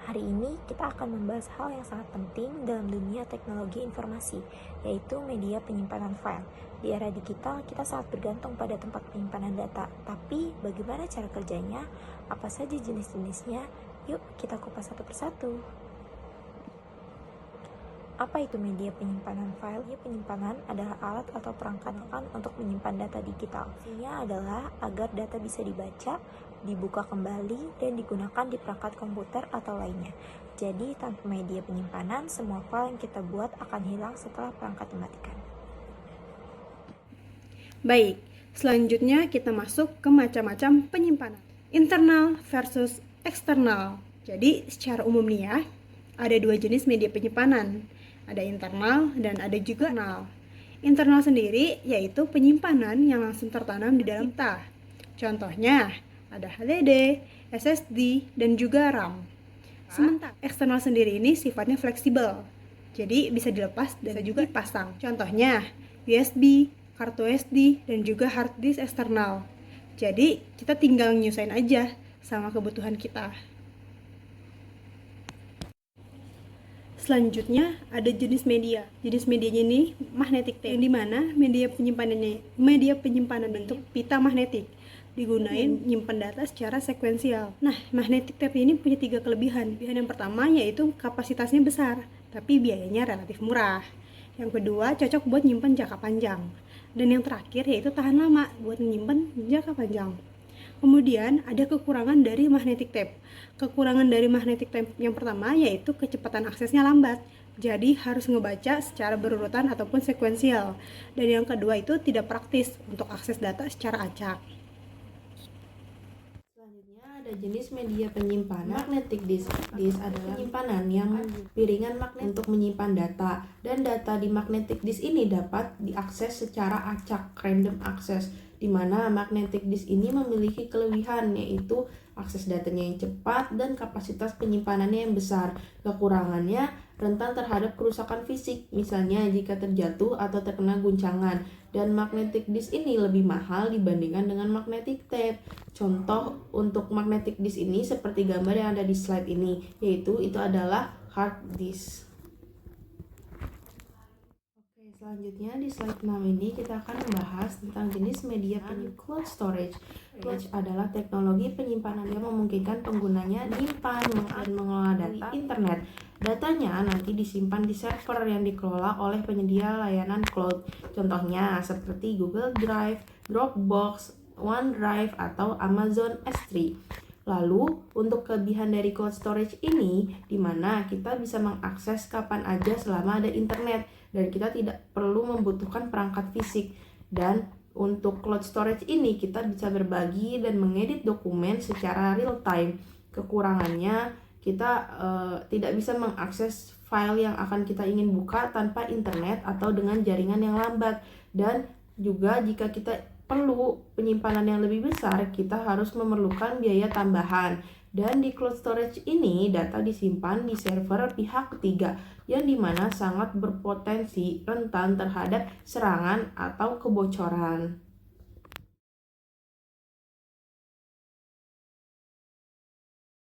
Hari ini kita akan membahas hal yang sangat penting dalam dunia teknologi informasi, yaitu media penyimpanan file. Di era digital, kita sangat bergantung pada tempat penyimpanan data. Tapi, bagaimana cara kerjanya? Apa saja jenis-jenisnya? Yuk, kita kupas satu persatu. Apa itu media penyimpanan file? Media penyimpanan adalah alat atau perangkat untuk menyimpan data digital. Fungsinya adalah agar data bisa dibaca, dibuka kembali, dan digunakan di perangkat komputer atau lainnya. Jadi, tanpa media penyimpanan, semua file yang kita buat akan hilang setelah perangkat dimatikan. Baik, selanjutnya kita masuk ke macam-macam penyimpanan. Internal versus eksternal. Jadi, secara umum nih ya, ada dua jenis media penyimpanan. Ada internal dan ada juga eksternal. Internal sendiri yaitu penyimpanan yang langsung tertanam di dalam kita. Contohnya, ada HDD, SSD, dan juga RAM. Sementara eksternal sendiri ini sifatnya fleksibel, jadi bisa dilepas dan bisa juga dipasang. Contohnya, USB, kartu SD, dan juga hard disk eksternal. Jadi, kita tinggal nyusahin aja sama kebutuhan kita. Selanjutnya ada jenis media. Jenis medianya ini magnetic tape, yang dimana media penyimpanan bentuk pita magnetik digunain nyimpan data secara sekuensial. Nah, magnetic tape ini punya 3 kelebihan. Kelebihan yang pertama yaitu kapasitasnya besar, tapi biayanya relatif murah. Yang kedua, cocok buat nyimpan jangka panjang. Dan yang terakhir yaitu tahan lama buat menyimpan jangka panjang. Kemudian ada kekurangan dari magnetic tape. Kekurangan dari magnetic tape yang pertama yaitu kecepatan aksesnya lambat. Jadi harus ngebaca secara berurutan ataupun sekuensial. Dan yang kedua itu tidak praktis untuk akses data secara acak. Selanjutnya ada jenis media penyimpanan magnetic disk. Disk adalah penyimpanan yang piringan magnet untuk menyimpan data, dan data di magnetic disk ini dapat diakses secara acak, random access, di mana magnetic disk ini memiliki kelebihan yaitu akses datanya yang cepat dan kapasitas penyimpanannya yang besar. Kekurangannya rentan terhadap kerusakan fisik, misalnya jika terjatuh atau terkena guncangan. Dan magnetic disk ini lebih mahal dibandingkan dengan magnetic tape. Contoh untuk magnetic disk ini seperti gambar yang ada di slide ini, yaitu itu adalah hard disk. Selanjutnya di slide 6 ini kita akan membahas tentang jenis media cloud storage. Cloud adalah teknologi penyimpanan yang memungkinkan penggunanya menyimpan dan mengelola data internet. Datanya nanti disimpan di server yang dikelola oleh penyedia layanan cloud. Contohnya seperti Google Drive, Dropbox, OneDrive, atau Amazon S3. Lalu, untuk kelebihan dari cloud storage ini, di mana kita bisa mengakses kapan aja selama ada internet, dan kita tidak perlu membutuhkan perangkat fisik. Dan untuk cloud storage ini, kita bisa berbagi dan mengedit dokumen secara real time. Kekurangannya, kita tidak bisa mengakses file yang akan kita ingin buka tanpa internet atau dengan jaringan yang lambat. Dan juga jika kita perlu penyimpanan yang lebih besar, kita harus memerlukan biaya tambahan. Dan di cloud storage ini, data disimpan di server pihak ketiga, yang dimana sangat berpotensi rentan terhadap serangan atau kebocoran.